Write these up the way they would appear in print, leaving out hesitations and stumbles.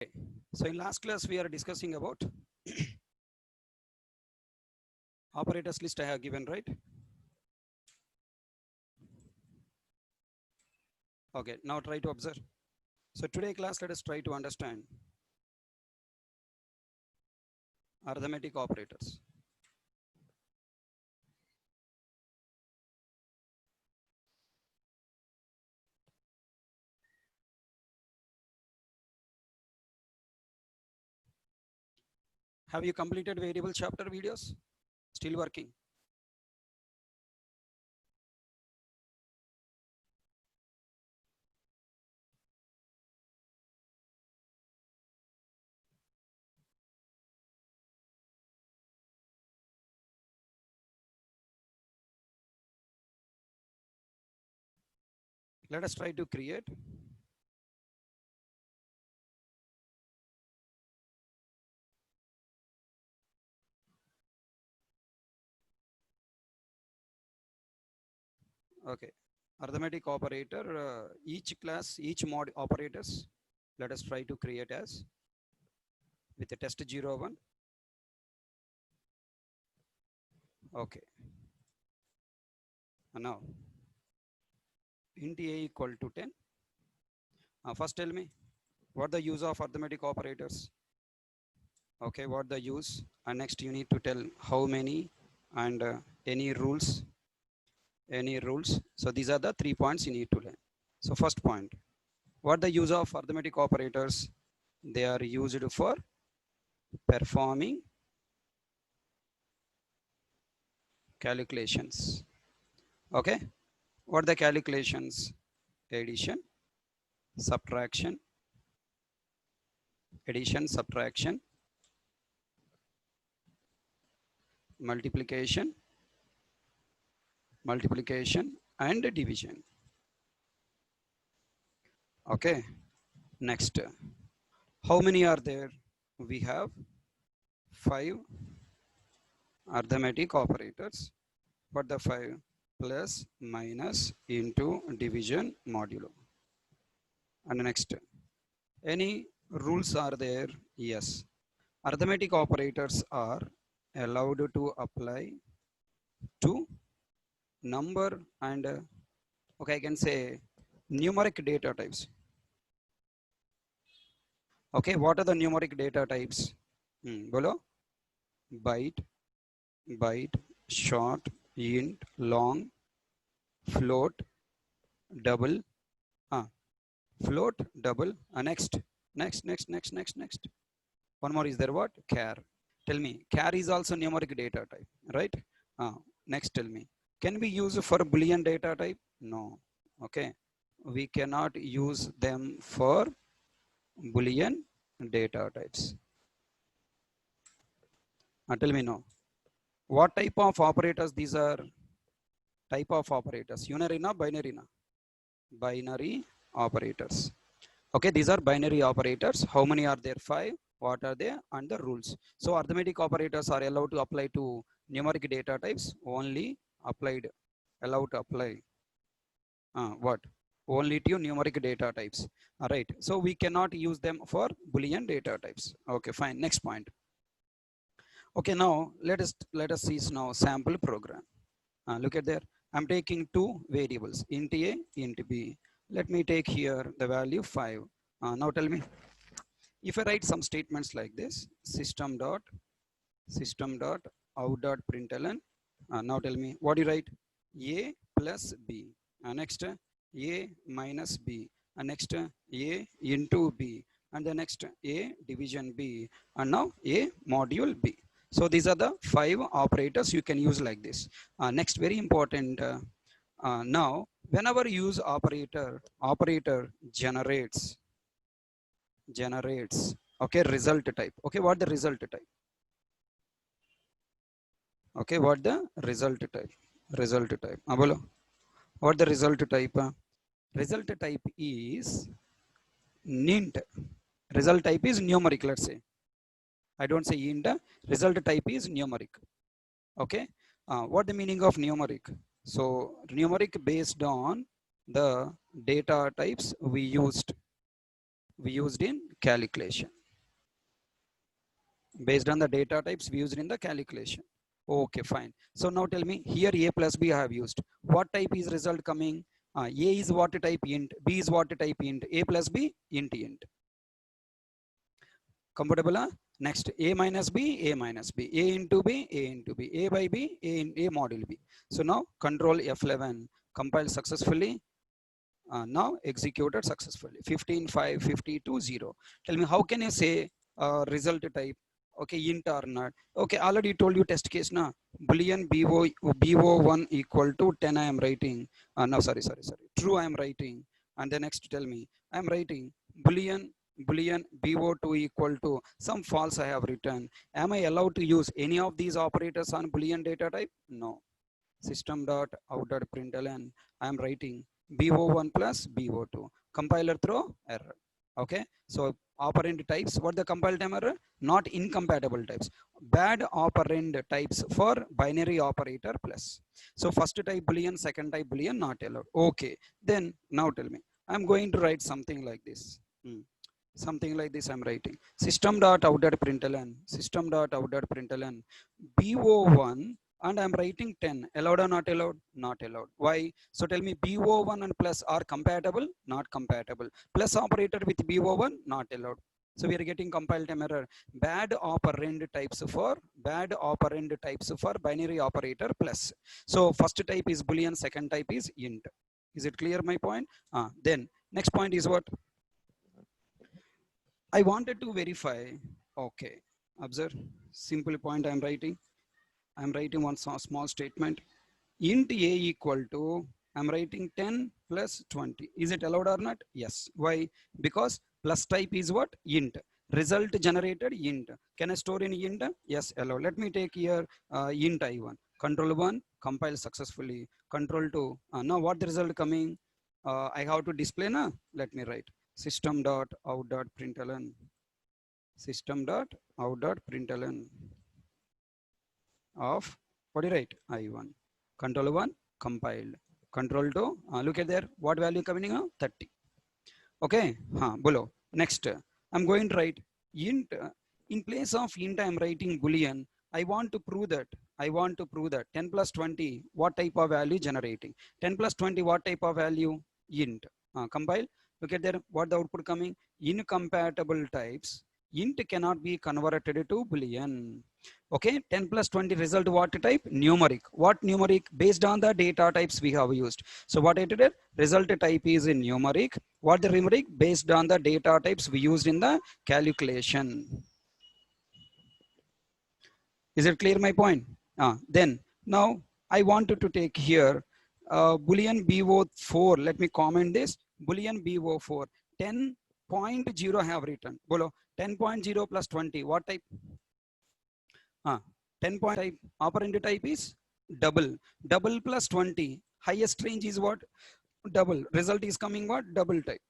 Okay. So in last class we are discussing about operators list I have given, right? Okay, now try to observe. So today class let us try to understand arithmetic operators. Have you completed variable chapter videos? Still working? Let us try to create okay arithmetic operator, each class, each mod operators. Let us try to create as with the test 01. Okay, and now int a equal to 10. First tell me what the use of arithmetic operators. Okay, what the use, and next you need to tell how many and any rules. So these are the 3 points you need to learn. So first point, what the use of arithmetic operators? They are used for performing calculations. Okay, what the calculations? Addition, subtraction, subtraction, multiplication, and division. Okay, next, how many are there? We have 5 arithmetic operators. What the 5? Plus, minus, into, division, modulo. And next, any rules are there? Yes. Arithmetic operators are allowed to apply to number and okay, I can say numeric data types. Okay, what are the numeric data types? Bolo? Byte, short, int, long, float, double, float, double, next. One more is there, what? Char. Tell me, char is also numeric data type, right? Next, tell me, can we use for Boolean data type? No. Okay, we cannot use them for Boolean data types. Tell me, no. What type of operators these are? Type of operators, unary na binary na? Binary operators. Okay, these are binary operators. How many are there? 5. What are they? And the rules. So arithmetic operators are allowed to apply to numeric data types. Only allowed to apply. What? Only to numeric data types. All right. So we cannot use them for Boolean data types. Okay, fine. Next point. Okay, now let us see now sample program. Look at there. I'm taking 2 variables, int a, int b. Let me take here the value 5. Now tell me, if I write some statements like this, system dot out dot println. Now tell me, what do you write? A plus b. Next, a minus b. Next, a into b. And the next, a division b. And now a module b. So these are the 5 operators you can use like this. Next, very important. Now, whenever you use operator generates. Okay, result type. Okay, what the result type? Okay, what the result type? Bolo. What the result type? Result type is int. Result type is numeric, let's say. I don't say int. Result type is numeric. Okay. What the meaning of numeric? So numeric based on the data types we used. we used in calculation. Based on the data types we used in the calculation. Okay, fine. So now tell me here a plus b I have used. What type is result coming? A is what type int, b is what type int, a plus b int int. Comfortable? Huh? Next, a minus b, a minus b, a into b, a into b, a by b, a in a module b. So now control F11, compile successfully. Now executed successfully. 15, 5, 52, 0. Tell me, how can you say result type? Okay, int or not. Okay, already told you test case now. Boolean bo1 equal to 10 I am writing. No, sorry. True I am writing. And the next tell me, I am writing Boolean bo2 equal to some false I have written. Am I allowed to use any of these operators on Boolean data type? No. System.out.println, I am writing bo1 plus bo2. Compiler throw error. Okay, so operand types, what the compile time error? Not incompatible types. Bad operand types for binary operator plus. So first type boolean, second type boolean not allowed. Okay, then now tell me, I'm going to write something like this. Something like this I'm writing. System.out.println, system.out.println, bo1, and I'm writing 10. Allowed or not allowed? Not allowed. Why? So tell me, bo1 and plus are compatible? Not compatible. Plus operator with bo1? Not allowed. So we are getting compile time error. Bad operand types for binary operator plus. So first type is boolean, second type is int. Is it clear my point? Then next point is what? I wanted to verify. Okay, observe. Simple point I'm writing. I'm writing one small statement. Int a equal to, I'm writing 10 plus 20. Is it allowed or not? Yes. Why? Because plus type is what? Int. Result generated int. Can I store in int? Yes, allowed. Let me take here int I1. Control 1, compile successfully. Control 2. Now what the result coming? I have to display now. Let me write system.out.println. System.out.println of, what do you write? I1. Control 1, compiled. Control 2, look at there. What value coming now? 30. Okay, below. Next, I'm going to write int. In place of int, I'm writing boolean. I want to prove that 10 plus 20, what type of value generating? 10 plus 20, what type of value? Int. Compile. Look at there. What the output coming? Incompatible types. Int cannot be converted to boolean. Okay, 10 plus 20 result what type? Numeric. What numeric? Based on the data types we have used. So what I did? Result type is in numeric. What the numeric? Based on the data types we used in the calculation. Is it clear my point? Then now I wanted to take here Boolean bo4. Let me comment this. Boolean bo4 10.0 have written. Below 10.0 plus 20. What type? 10 point type. Operand type is double. Double plus 20. Highest range is what? Double. Result is coming what? Double type.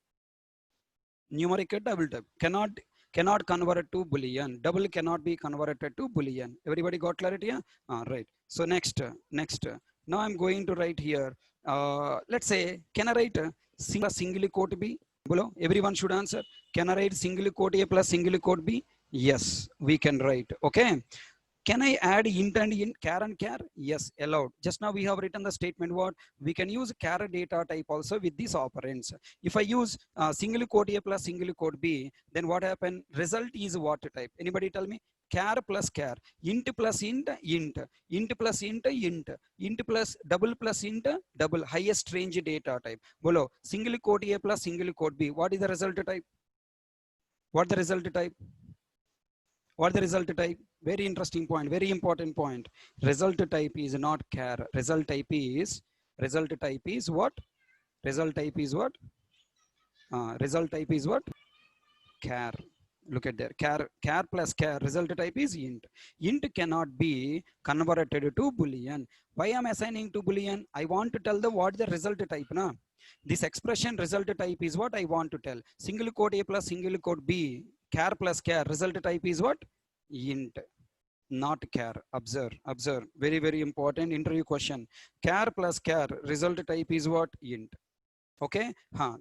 Numeric double type. Cannot convert to boolean. Double cannot be converted to boolean. Everybody got clarity? Yeah? Right. So next. Now I'm going to write here. Let's say, can I write single quote B? Below, everyone should answer. Can I write single quote A plus single quote B? Yes, we can write. Okay. Can I add int and int, char and char? Yes, allowed. Just now we have written the statement what? We can use char data type also with these operands. If I use single quote A plus single quote B, then what happen? Result is what type? Anybody tell me? Char plus char, int plus int, int plus int, int plus int, double, highest range data type. Below, single quote A plus single quote B. What is the result type? What the result type? What the result type? Very interesting point, very important point. Result type is not char. Result type is what? Result type is what? Result type is what? Char. Look at there. Char plus char. Result type is int. Int cannot be converted to boolean. Why am I assigning to boolean? I want to tell the what the result type na. This expression result type is what I want to tell. Single quote A plus single quote B. Char plus char. Result type is what? Int. Not char. Observe. Very, very important interview question. Char plus char. Result type is what? Int. Okay,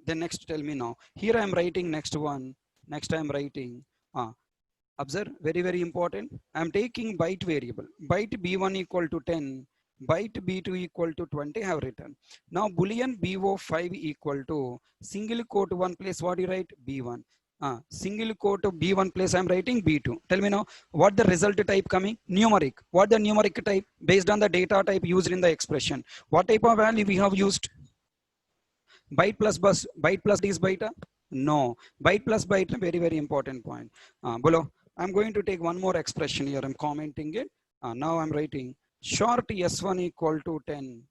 then next tell me now. Here I am writing next one. Next I am writing, observe, very very important. I am taking byte variable. Byte b1 equal to 10, byte b2 equal to 20 have written. Now boolean bo5 equal to single quote 1 place what you write b1. Single quote b1 place I am writing b2. Tell me now what the result type coming, numeric. What the numeric type based on the data type used in the expression? What type of value we have used? Byte plus bus, byte plus is byte? No, byte plus byte, very very important point. Below I'm going to take one more expression here. I'm commenting it. Now I'm writing short s1 equal to 10.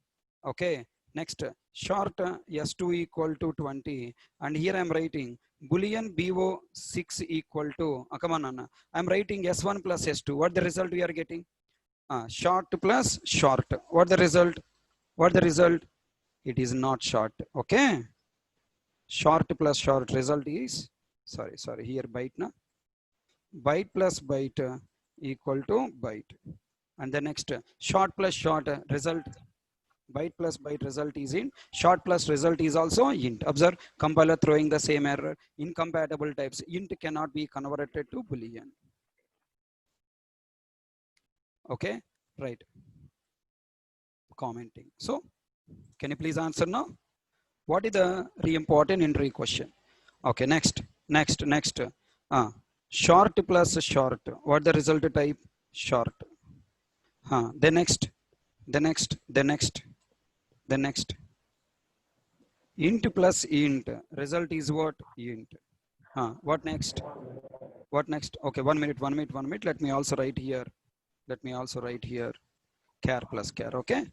Okay, next short s2 equal to 20, and here I'm writing boolean bo6 equal to come on Anna. I'm writing s1 plus s2. What the result we are getting? Short plus short. What the result? What the result? It is not short. Okay, short plus short result is, sorry here byte na, byte plus byte equal to byte. And the next short plus short result, byte plus byte result is int, short plus result is also int. Observe, compiler throwing the same error. Incompatible types, int cannot be converted to boolean. Okay, right, commenting. So can you please answer now? What is the important entry question? Okay, next. Short plus short. What the result type? Short. The next. Int plus int. Result is what? Int. What next? What next? Okay, 1 minute. Let me also write here. Char plus char. Okay.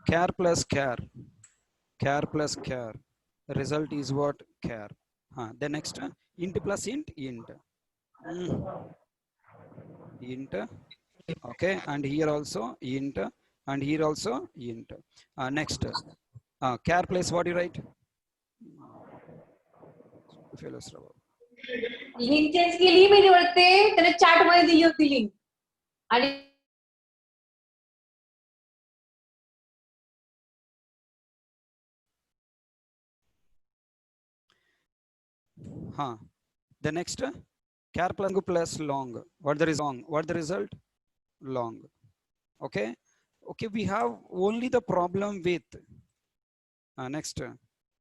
Char plus char. Char plus char. Result is what? Char. The next int plus int. Int. Okay, and here also int, and here also int. Next char place what you write? Link change केली मी निवडते त्याने chat मध्ये दिली होती link आणि the next char plus long. What the is long? What the result? Long. Okay, we have only the problem with next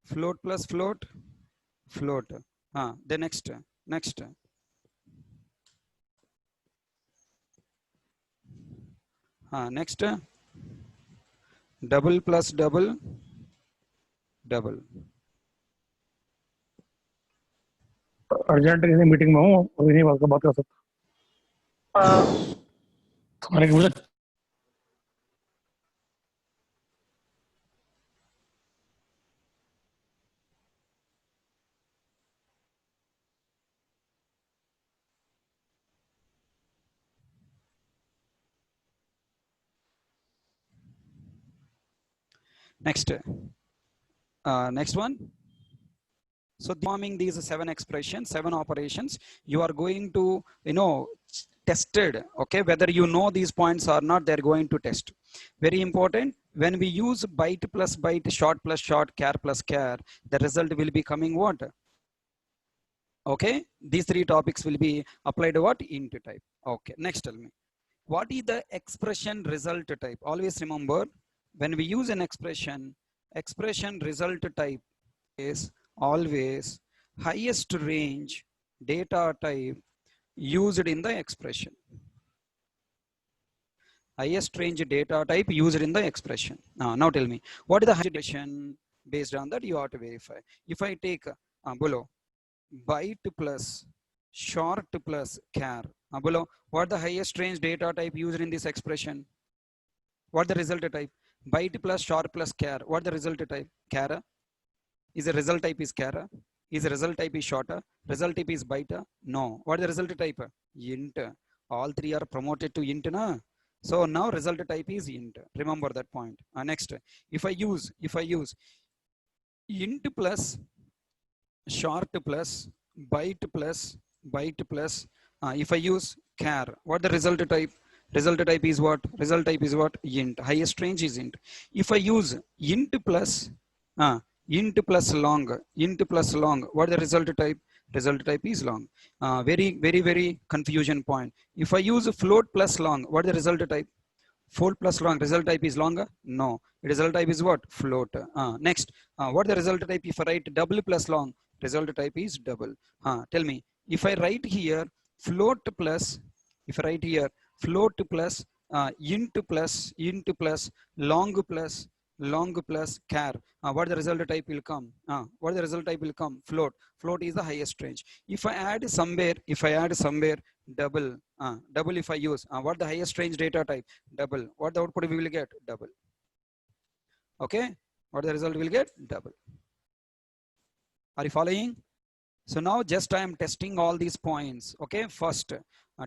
float plus float. The next next double plus double. Urgent किसी meeting में हूँ, अभी नहीं बात कर सकता। मैंने मुझे next one. So forming these 7 expressions, 7 operations, you are going to, tested, okay, whether you know these points or not, they're going to test. Very important, when we use byte plus byte, short plus short, char plus char, the result will be coming what? Okay, these 3 topics will be applied to what? Int type. Okay, next tell me, what is the expression result type? Always remember, when we use an expression result type is always highest range data type used in the expression. Highest range data type used in the expression. Now tell me, what is the highest expression? Based on that you have to verify. If I take below byte plus short plus char, below what the highest range data type used in this expression? What the result type? Byte plus short plus char. What the result type? Char. Is the result type is char? Is the result type is shorter? Result type is byte? No. What is the result type? Int. All 3 are promoted to int, na? So now result type is int. Remember that point. Next, if I use int plus short plus byte plus if I use char, what the result type? Result type is what? Result type is what? Int. Highest range is int. If I use int plus int plus long, int plus long, what is the result type? Result type is long. Very confusion point. If I use float plus long, what is the result type? Float plus long, result type is longer? No, result type is what? Float. Next, what is the result type if I write double plus long? Result type is double. Tell me, if I write here float plus, if I write here float plus int plus long plus char, what the result type will come? What the result type will come? Float. Float is the highest range. If I add somewhere, double, double if I use, what the highest range data type? Double. What the output we will get? Double. Okay, what the result will get? Double. Are you following? So now just I am testing all these points. Okay, first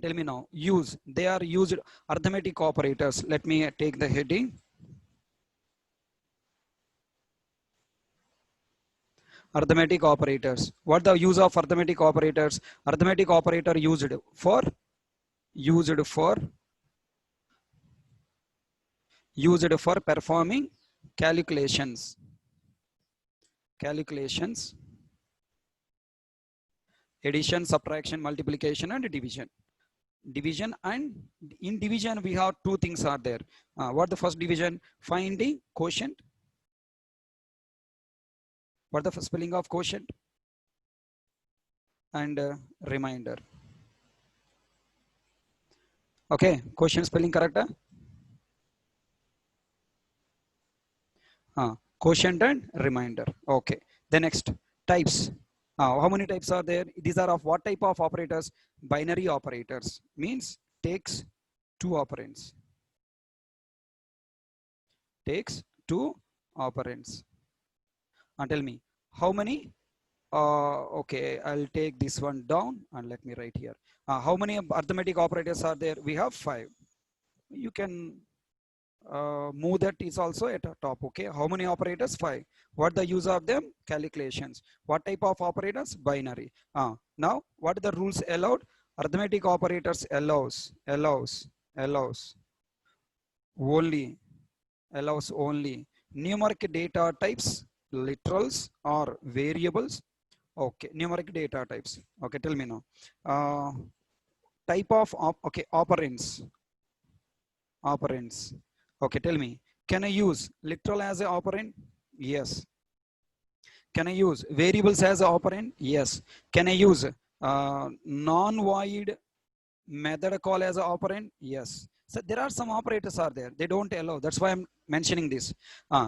tell me now, use, they are used arithmetic operators. Let me take the heading. Arithmetic operators. What the use of arithmetic operators? Arithmetic operator used for performing calculations, addition, subtraction, multiplication, and division. And in division we have two things are there. What the first division? Finding quotient. What the spelling of quotient? And remainder. Okay, quotient spelling correct? Quotient and remainder. Okay, the next types. How many types are there? These are of what type of operators? Binary operators, means takes two operands. Takes two operands. Tell me how many? Okay, I'll take this one down and let me write here. How many arithmetic operators are there? We have 5. You can move that is also at the top. Okay, how many operators? 5. What the use of them? Calculations. What type of operators? Binary. Now what are the rules allowed? Arithmetic operators allows only numeric data types, literals or variables. Okay, numeric data types. Okay, tell me now, type of operands. Okay, tell me, can I use literal as an operand? Yes. Can I use variables as an operand? Yes. Can I use non-void method call as an operand? Yes. So there are some operators are there, they don't allow. That's why I'm mentioning this.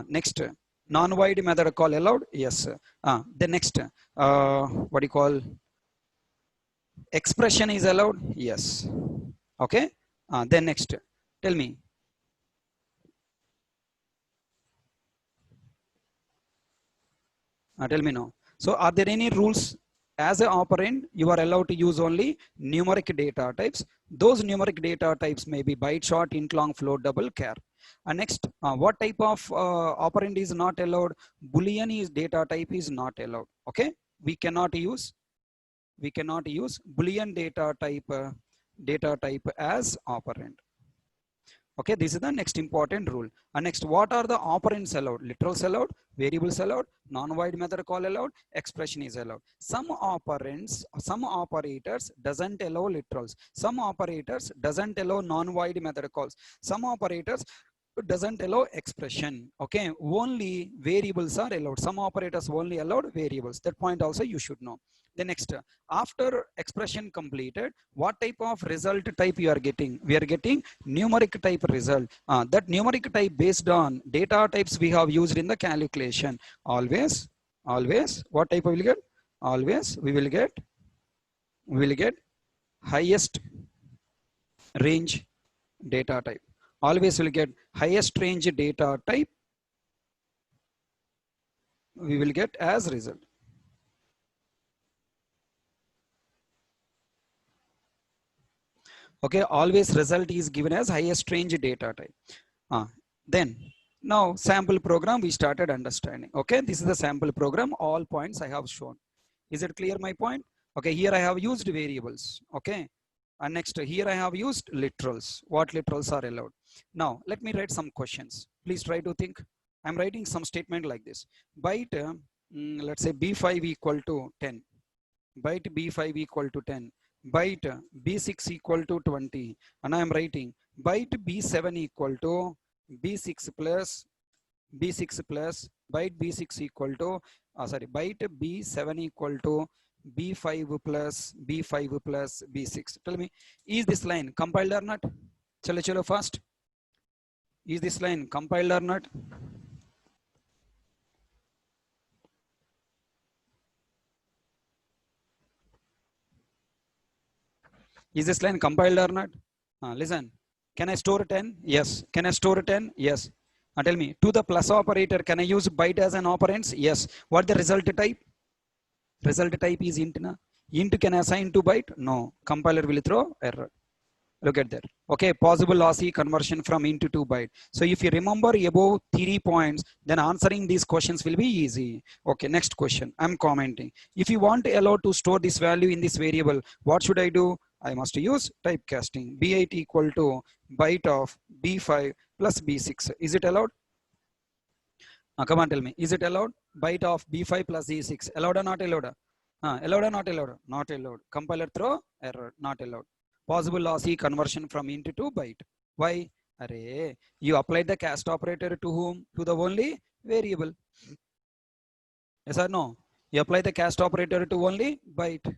Next, non-void method call allowed? Yes. The next, what do you call, expression is allowed? Yes. Okay. Then next, tell me, tell me now. So are there any rules? As an operand, you are allowed to use only numeric data types. Those numeric data types may be byte, short, int, long, float, double, char. And next, what type of operand is not allowed? Boolean is data type is not allowed. Okay, we cannot use Boolean data type as operand. Okay, this is the next important rule. And next, what are the operands allowed? Literals allowed, variables allowed, non-void method call allowed, expression is allowed. Some operators doesn't allow literals. Some operators doesn't allow non-void method calls. Some operators doesn't allow expression. Okay, only variables are allowed. Some operators only allowed variables. That point also you should know. The next, after expression completed, what type of result type you are getting? We are getting numeric type result. That numeric type based on data types we have used in the calculation. Always, what type we will get? Always we will get highest range data type. Always will get highest range data type. We will get as result. Okay, always result is given as highest range data type. Then now sample program we started understanding. Okay, this is the sample program. All points I have shown. Is it clear my point? Okay, here I have used variables. Okay, and next here I have used literals. What literals are allowed? Now let me write some questions. Please try to think I'm writing some statement like this. Byte, let's say B5 equal to 10. Byte B5 equal to 10. Byte B6 equal to 20. And I am writing byte B7 equal to B6 plus byte B6 equal to, byte B7 equal to B5 plus B6. Tell me, is this line compiled or not? Chalo fast. Is this line compiled or not? Is this line compiled or not? Listen, can I store 10? Yes. Can I store 10? Yes. Tell me, to the plus operator, can I use byte as an operand? Yes. What the result type? Result type is int. Na? Int can assign to byte? No. Compiler will throw error. Look at that. Okay, possible lossy conversion from int to byte. So if you remember above 3 points, then answering these questions will be easy. Okay, next question. I'm commenting. If you want to allow to store this value in this variable, what should I do? I must use typecasting. B8 equal to byte of B5 plus B6. Is it allowed? Come on, tell me. Is it allowed? Byte of B5 plus B6. Allowed or not allowed? Allowed or not allowed? Not allowed. Compiler throw error. Not allowed. Possible lossy conversion from int to byte. Why? Array, you applied the cast operator to whom? To the only variable. Yes or no? You apply the cast operator to only byte,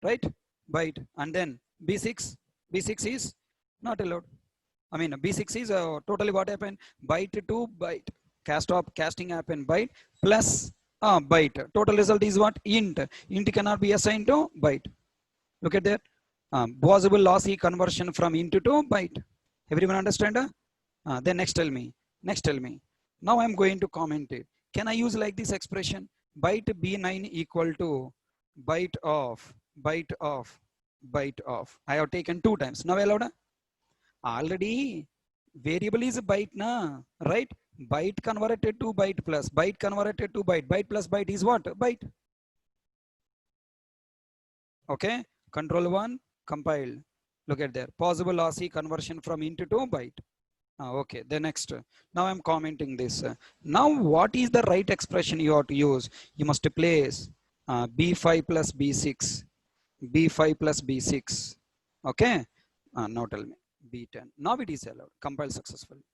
right? Byte. And then B6 is not allowed. I mean, B6 is totally what happened? Byte to byte. Casting happened byte plus byte. Total result is what? Int. Int cannot be assigned to byte. Look at that. Possible lossy conversion from int to byte. Everyone understand? Then next tell me. Now I'm going to comment it. Can I use like this expression? Byte B9 equal to byte of. I have taken 2 times. Now allowed? Already variable is byte na, right? Byte converted to byte plus byte converted to byte. Byte plus byte is what? Byte. Okay. Control 1. Compiled. Look at there. Possible lossy conversion from int to byte. Okay. The next. Now I'm commenting this. Now what is the right expression you have to use? You must place B5 plus B6. B5 plus B6. Okay. Now tell me. B10. Now it is allowed. Compile successfully.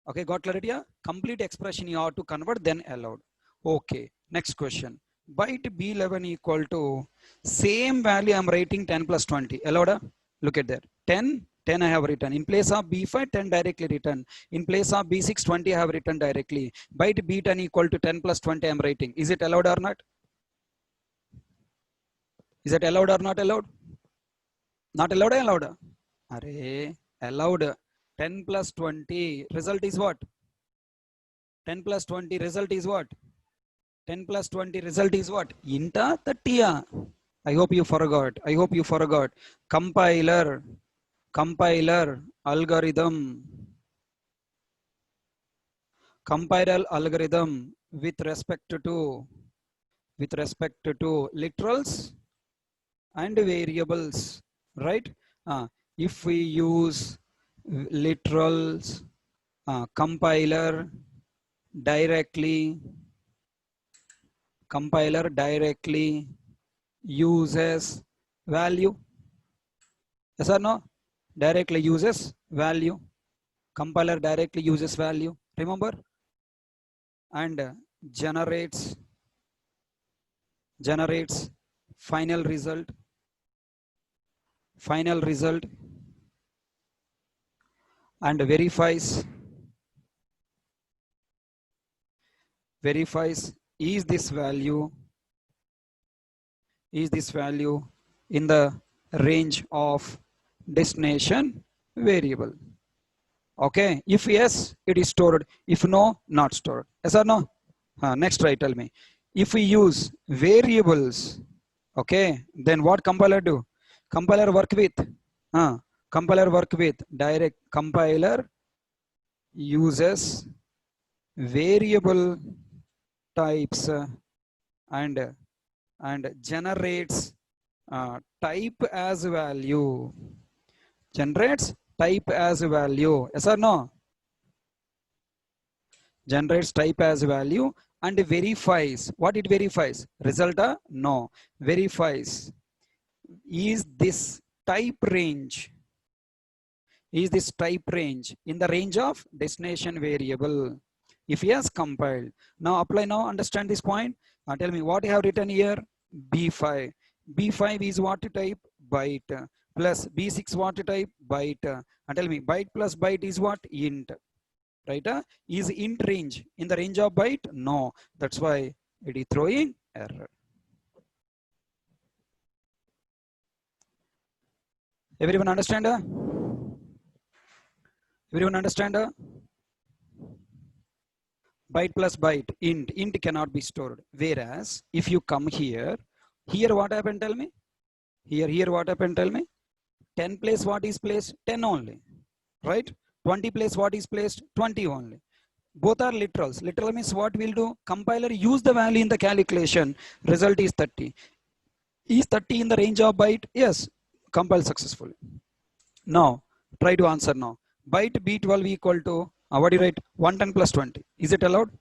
Okay. Got clarity? Complete expression you have to convert, then allowed. Okay. Next question. Byte B11 equal to same value I'm writing 10 plus 20. Allowed? Look at that. 10 I have written. In place of B5, 10 directly written. In place of B6, 20 I have written directly. Byte B10 equal to 10 plus 20 I'm writing. Is it allowed or not? Is it allowed or not allowed? Not allowed or allowed? Array, allowed. 10 plus 20. Result is what? 10 plus 20 result is what? 10 plus 20 result is what? Inta 30. I hope you forgot. Compiler algorithm. Compiler algorithm with respect to literals and variables, right? If we use literals, compiler directly uses value. Yes or no? Directly uses value. Compiler directly uses value. Remember? And generates final result and verifies is this value in the range of destination variable. Okay, if yes, it is stored. If no, not stored. Yes or no? Next try, tell me. If we use variables, okay, then what compiler do? Compiler work with direct. Compiler uses variable types and generates type as value. Generates type as value. Yes or no? generates type as value and verifies. What it verifies? Result? No. Verifies. Is this type range? Is this type range in the range of destination variable? If yes, compiled. Now apply. Now understand this point. Tell me what I have written here. B5. B5 is what type? Byte. Plus B6 what type? Byte. And tell me byte plus byte is what? Int. Right? Is int range in the range of byte? No. That's why it is throwing error. Everyone understand? Everyone understand? Byte plus byte, int cannot be stored. Whereas if you come here what happened? Tell me. Here what happened? Tell me. 10 place what is placed? 10 only. Right? 20 place what is placed? 20 only. Both are literals. Literal means what we'll do? Compiler use the value in the calculation. Result is 30. Is 30 in the range of byte? Yes. Compile successfully. Now, try to answer now. Byte B12 equal to, what do you write? 110 plus 20. Is it allowed?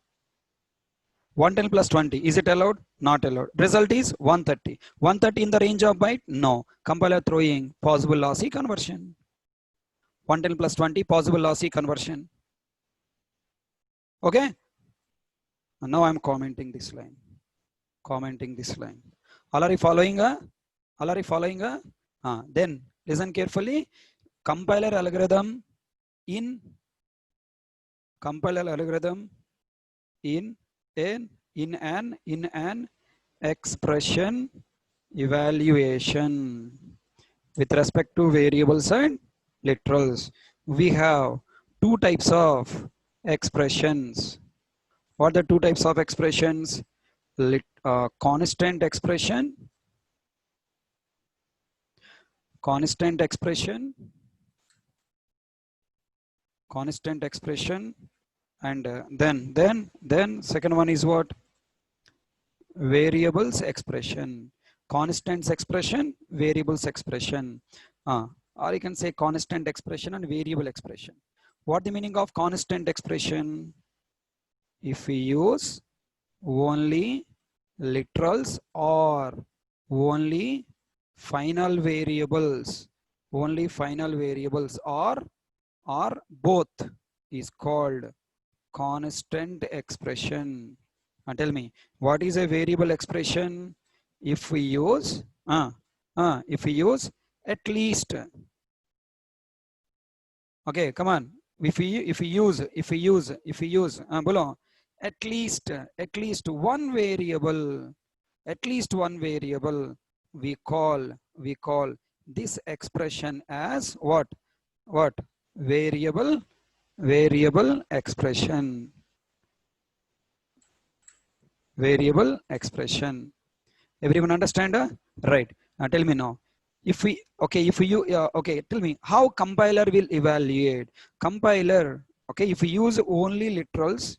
110 plus 20. Is it allowed? Not allowed. Result is 130. 130 in the range of byte? No. Compiler throwing possible lossy conversion. 110 plus 20 possible lossy conversion. Okay. And now I'm commenting this line. Commenting this line. All are you following? All are you following? Then listen carefully. Compiler algorithm in an expression evaluation with respect to variables and literals. We have two types of expressions. What are the two types of expressions? Constant expression, and then second one is what? Variables expression. Constants expression, variables expression. Or you can say constant expression and variable expression. What the meaning of constant expression? If we use only literals or only final variables, or both, is called constant expression. And tell me, what is a variable expression? If we use at least, okay, come on. If we use below at least one variable, we call this expression as what? Variable expression. Everyone understand? Right. Tell me now. Tell me how compiler will evaluate. Compiler, okay, if we use only literals,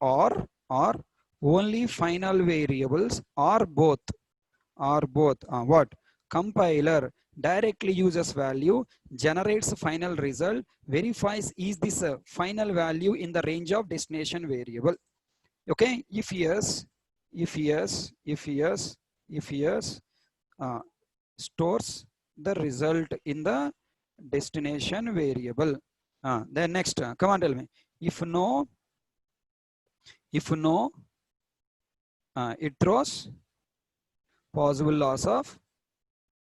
or only final variables, or both, what? Compiler directly uses value, generates final result, verifies is this a final value in the range of destination variable. Okay, if yes, stores the result in the destination variable. Then next, come on, tell me. If no, it throws possible loss of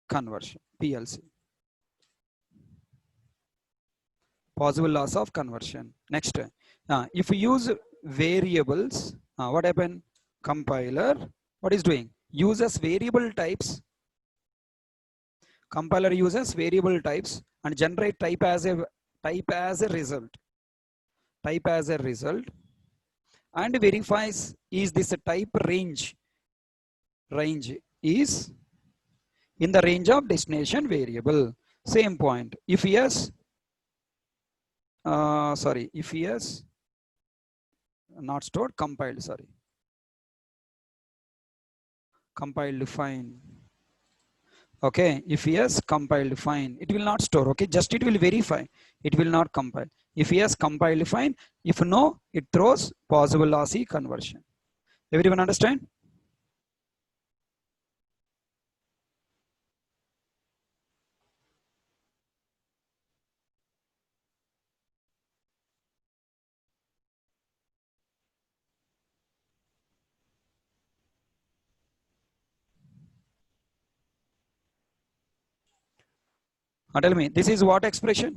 conversion, PLC. Possible loss of conversion. Next, if we use variables, what happen? Compiler, what is doing? Uses variable types. Compiler uses variable types and generate type as a result. And verifies is this a type range is in the range of destination variable. Same point. If yes, if yes, not stored, compiled, compiled, fine. Okay, if yes, compiled, fine. It will not store. Okay, just it will verify. It will not compile. If yes, compiled, fine. If no, it throws possible lossy conversion. Everyone understand? Tell me, this is what expression?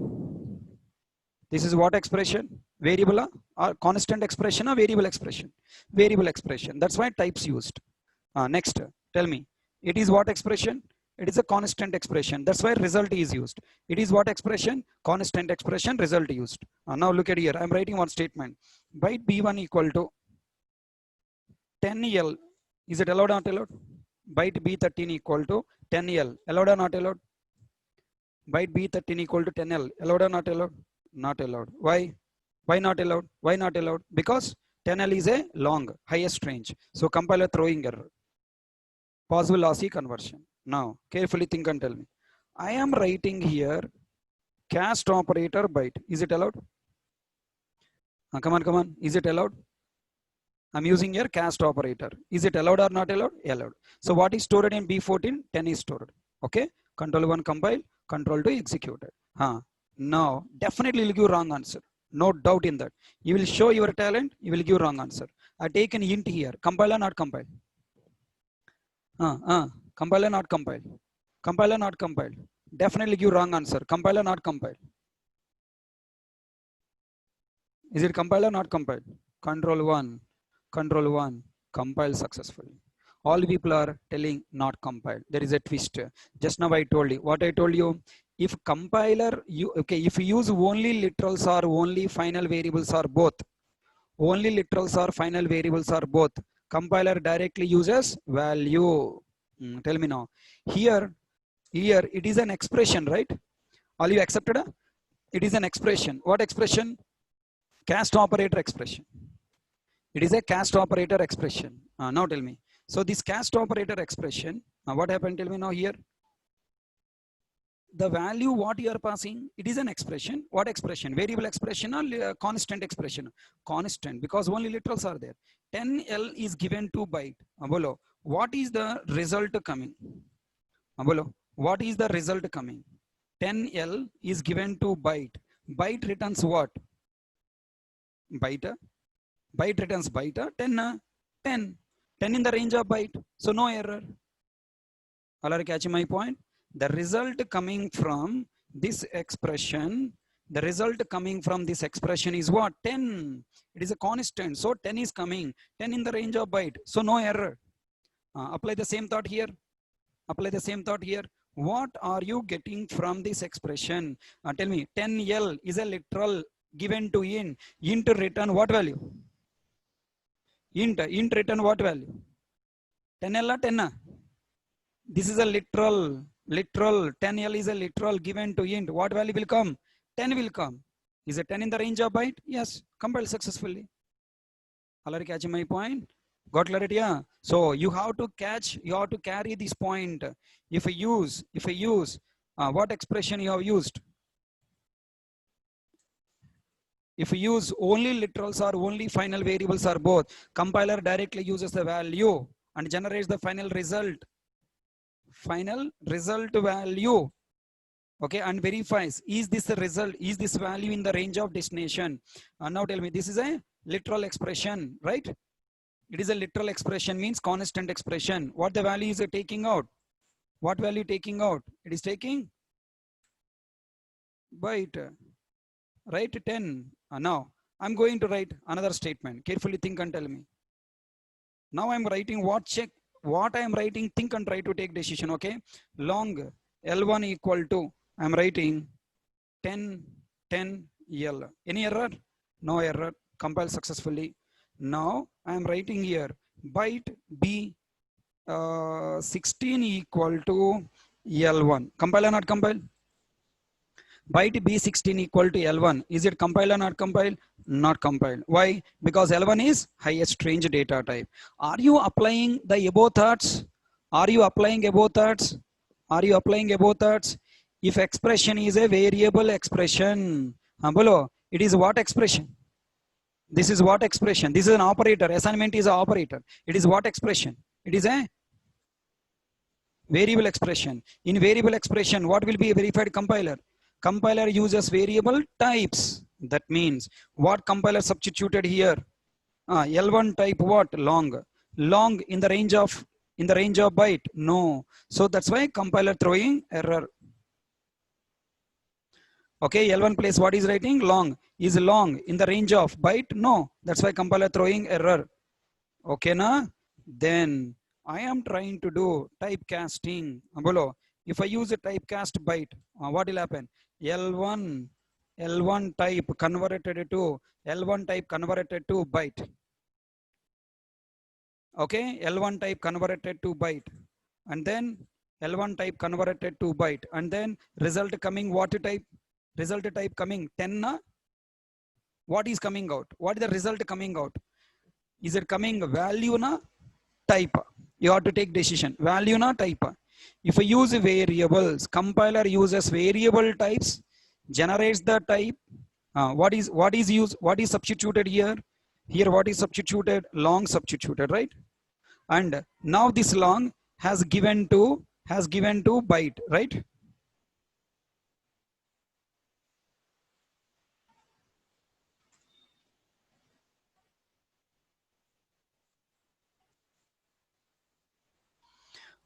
This is what expression? Variable or constant expression or variable expression? Variable expression. That's why types used. Next, tell me, it is what expression? It is a constant expression. That's why result is used. It is what expression? Constant expression, result used. Now look at here. I'm writing one statement. Byte B1 equal to 10L. Is it allowed or not allowed? Byte B13 equal to 10L. Allowed or not allowed? Byte B13 equal to 10L. Allowed or not allowed? Not allowed. Why? Why not allowed? Why not allowed? Because 10L is a long, highest range. So compiler throwing error. Possible lossy conversion. Now, carefully think and tell me. I am writing here cast operator byte. Is it allowed? Come on, come on. Is it allowed? I'm using here cast operator. Is it allowed or not allowed? Allowed. So what is stored in B14? 10 is stored. Okay. Control 1 compile, control 2 executed. Now, definitely will give wrong answer. No doubt in that. You will show your talent, you will give wrong answer. I take an int here. Compile or not compile? Compile or not compile? Compile or not compile? Definitely give wrong answer. Compile or not compile? Is it compile or not compile? Control 1, control 1, compile successfully. All people are telling not compiled. There is a twist. Just now I told you. What I told you? If compiler, if you use only literals or only final variables or both, only literals or final variables or both, compiler directly uses value. Tell me now. Here it is an expression, right? All you accepted? It is an expression. What expression? Cast operator expression. It is a cast operator expression. Now tell me. So this cast operator expression, what happened? Tell me now here. The value what you are passing, it is an expression. What expression? Variable expression or constant expression? Constant, because only literals are there. 10L is given to byte. Bolo, what is the result coming? Bolo, what is the result coming? 10L is given to byte. Byte returns what? Byte. Byte returns byte. 10. 10 in the range of byte. So no error. All are catching my point? The result coming from this expression, the result coming from this expression is what? 10. It is a constant. So 10 is coming. 10 in the range of byte. So no error. Apply the same thought here. Apply the same thought here. What are you getting from this expression? Tell me, 10L is a literal given to int. Int return what value? Int return what value? 10L or 10? This is a literal. 10L is a literal given to int. What value will come? 10 will come. Is it 10 in the range of byte? Yes. Compiled successfully. All are catching my point? Got clarity? Yeah. So you have to carry this point. If you use, what expression you have used? If you use only literals or only final variables or both, compiler directly uses the value and generates the final result value. Okay, and verifies, is this the result? Is this value in the range of destination? Now tell me, this is a literal expression, right? It is a literal expression, means constant expression. What the value is it taking out? What value taking out? It is taking byte, right? 10. Now I'm going to write another statement. Carefully think and tell me. Now I'm writing what I am writing, think and try to take decision. Okay, long L1 equal to, I'm writing 10 L. Any error? No error. Compile successfully. Now I am writing here byte B 16 equal to L1. Compile or not compile? Byte B16 equal to L1. Is it compile or not compile? Not compiled. Why? Because L1 is highest range data type. Are you applying the above thoughts? Are you applying above thoughts? Are you applying above that? If expression is a variable expression, bolo, it is what expression? This is what expression? This is an operator. Assignment is an operator. It is what expression? It is a variable expression. In variable expression, what will be a verified compiler? Compiler uses variable types. That means what compiler substituted here? L1 type what? Long. Long in the range of byte? No. So that's why compiler throwing error. Okay, L1 place what is writing? Long. Is long in the range of byte? No. That's why compiler throwing error. Okay, na? Then I am trying to do typecasting. Bolo, if I use a typecast byte, what will happen? L1 type converted to byte. Okay, L1 type converted to byte, and then L1 type converted to byte, and then result coming what type? Result type coming 10 na? What is coming out? What is the result coming out? Is it coming value na type? You have to take decision. Value na type. If I use variables, compiler uses variable types, generates the type. What is used? What is substituted here? Here what is substituted? Long substituted, right? And now this long has given to byte, right?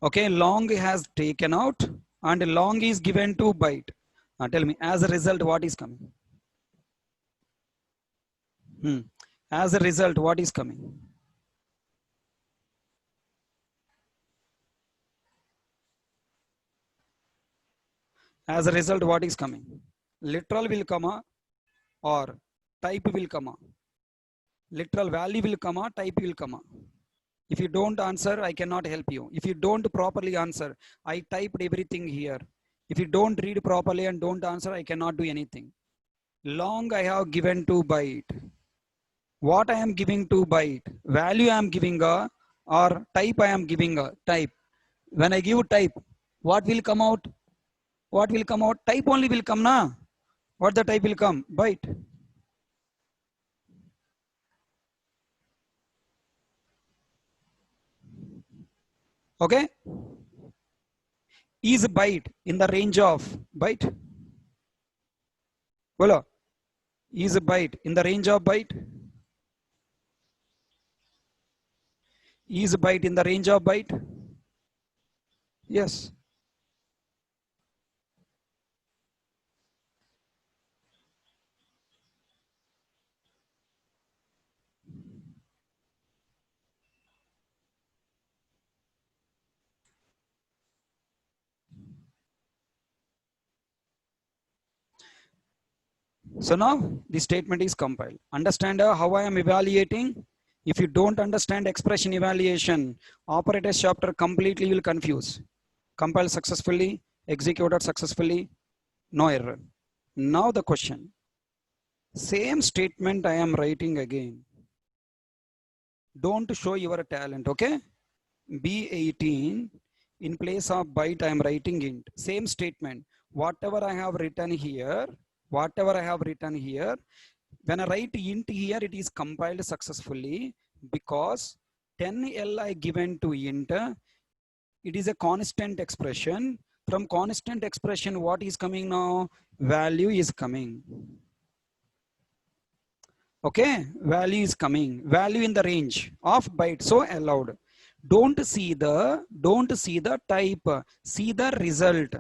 Okay, long has taken out and long is given to byte. Tell me, as a result, what is coming? As a result, what is coming? As a result, what is coming? Literal will come or type will come. Literal value will come, type will come. If you don't answer, I cannot help you. If you don't properly answer, I typed everything here. If you don't read properly and don't answer, I cannot do anything. Long I have given to byte. What I am giving to byte? Value I am giving or type I am giving type. When I give type, what will come out? What will come out? Type only will come, na? What the type will come? Byte. Okay? Is byte in the range of byte? Bolo. Is byte in the range of byte? Is byte in the range of byte? Yes. So now the statement is compiled. Understand how I am evaluating? If you don't understand expression evaluation, operators chapter completely will confuse. Compile successfully, executed successfully, no error. Now the question, same statement I am writing again. Don't show your talent, okay? B18, in place of byte I am writing int. Same statement, whatever I have written here, when I write int here, it is compiled successfully because 10L I given to int, it is a constant expression. From constant expression, what is coming now? Value is coming. Okay, value is coming. Value in the range of byte, so allowed. Don't see the type, see the result.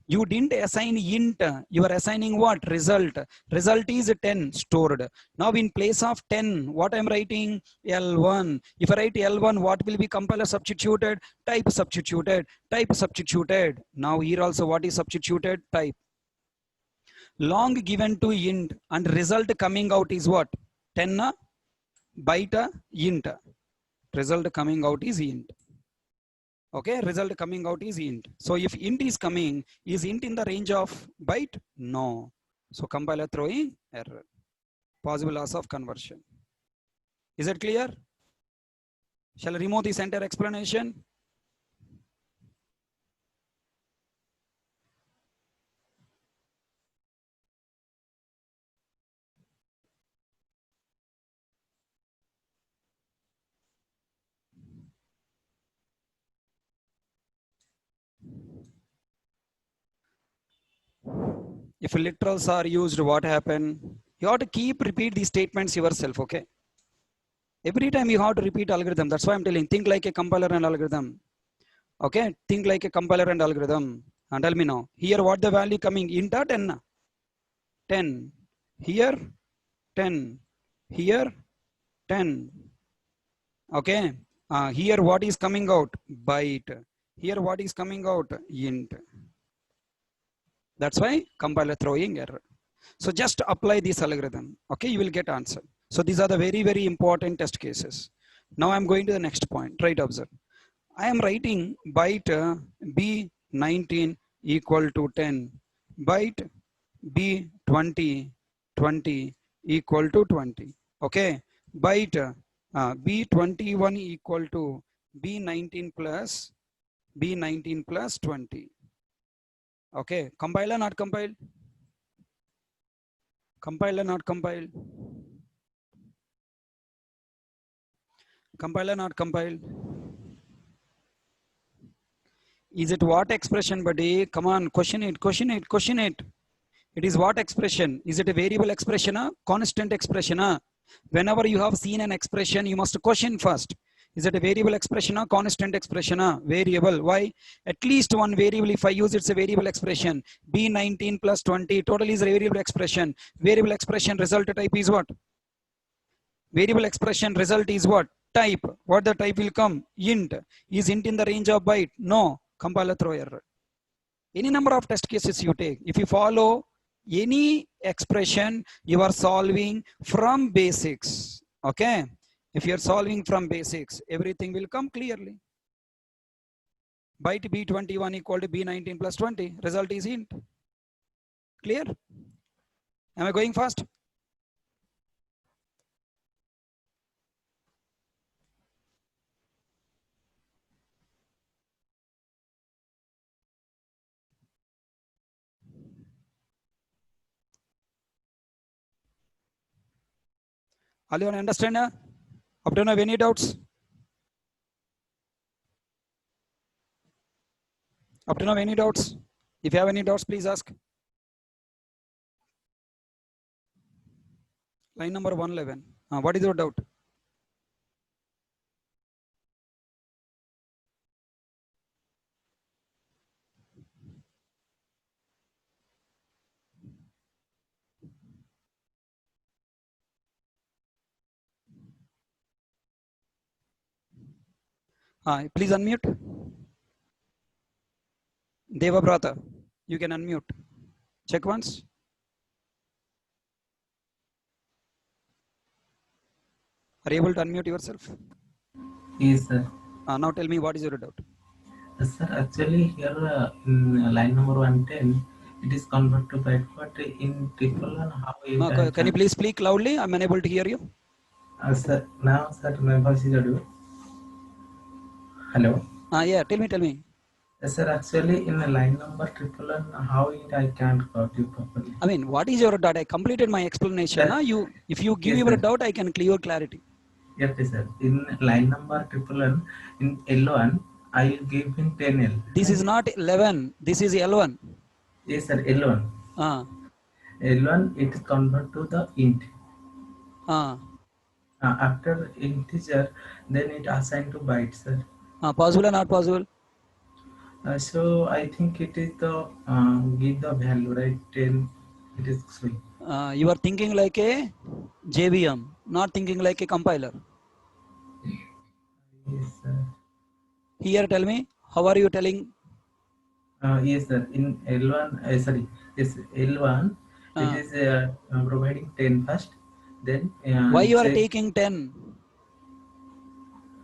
You didn't assign int, you are assigning what? Result. Result is 10 stored. Now in place of 10, what I'm writing? L1. If I write L1, what will be compiler substituted? Type substituted. Type substituted. Now here also what is substituted? Type. Long given to int and result coming out is what? 10 byte int. Result coming out is int. Okay, result coming out is int. So if int is coming, is int in the range of byte? No. So compiler throwing error. Possible loss of conversion. Is it clear? Shall I remove this entire explanation? If literals are used, what happen? You have to keep repeat these statements yourself, okay? Every time you have to repeat algorithm. That's why I'm telling, think like a compiler and algorithm. Okay, think like a compiler and algorithm. And tell me now, here what the value coming, int or 10? 10. Here 10. Here 10. Okay, here what is coming out? Byte. Here what is coming out? Int. That's why compiler throwing error. So just apply this algorithm. Okay, you will get answer. So these are the very, very important test cases. Now I'm going to the next point. Right, observe. I am writing byte B19 equal to 10. Byte B20 20 equal to 20. Okay, byte B21 equal to B19 plus 20. Okay, compile or not compile? Compile or not compile? Compile or not compile? Is it what expression, buddy? Come on, question it, question it, question it. It is what expression? Is it a variable expression or constant expression? Whenever you have seen an expression, you must question first. Is it a variable expression or constant expression? Variable. Why? At least one variable, if I use it's a variable expression. B19 plus 20, total is a variable expression. Variable expression result type is what? Variable expression result is what? Type. What the type will come? Int. Is int in the range of byte? No. Compiler throw error. Any number of test cases you take, if you follow any expression, you are solving from basics. Okay, if you are solving from basics, everything will come clearly. Byte B21 equal to B19 plus 20, result is int. Clear? Am I going fast? All you understand? Up to now, any doubts? Up to now, any doubts? If you have any doubts, please ask. Line number 111. What is your doubt? Please unmute. Devabrata, you can unmute. Check once. Are you able to unmute yourself? Yes, sir. Now tell me what is your doubt? Sir, actually here in line number 110, it is converted to byte, but in triple and how it No, can you please speak loudly? I'm unable to hear you. Sir, now, sir, my voice is audible. Hello. Yeah, tell me. Sir, actually in the line number triple and how it I can't got you properly. I mean, what is your doubt? I completed my explanation. If you give Yes, your sir. doubt, I can clear clarity. Yes, sir. In line number triple N, in L1, I will give him 10L. This is not 11. This is L1. Yes, sir. L1. L1, it is converted to the int. After integer, then it assigned to byte, sir. Possible or not possible? So I think it is the give the value, right? 10. It is showing. You are thinking like a JVM, not thinking like a compiler. Yes, sir. Here, tell me, how are you telling? Yes, sir. In L1, sorry, yes, L1, it is providing 10 first. Then why you are taking 10?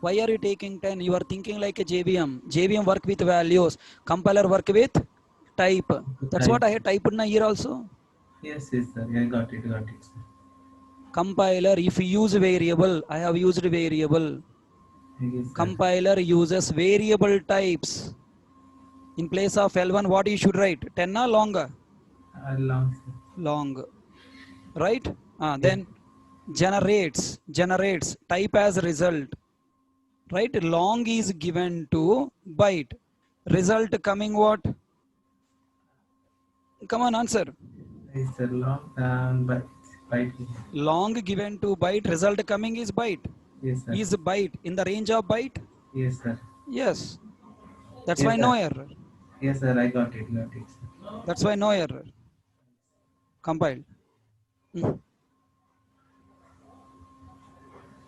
Why are you taking 10? You are thinking like a JVM. JVM work with values. Compiler work with type. That's type. what I had typed in here also. Yes, sir. I got it, sir. Compiler, if you use variable, I have used variable. Yes, compiler uses variable types. In place of L1, what you should write? 10 or longer? Long. Long. Right? Then generates type as result. Right? Long is given to byte. Result coming what? Come on, answer. Yes, sir. Long but byte. Long given to byte, result coming is byte. Yes, sir. Is byte in the range of byte? Yes, sir. Yes. That's Yes, why sir. no error. Yes, sir. I got it. Got it. Sir. That's why no error. Compiled.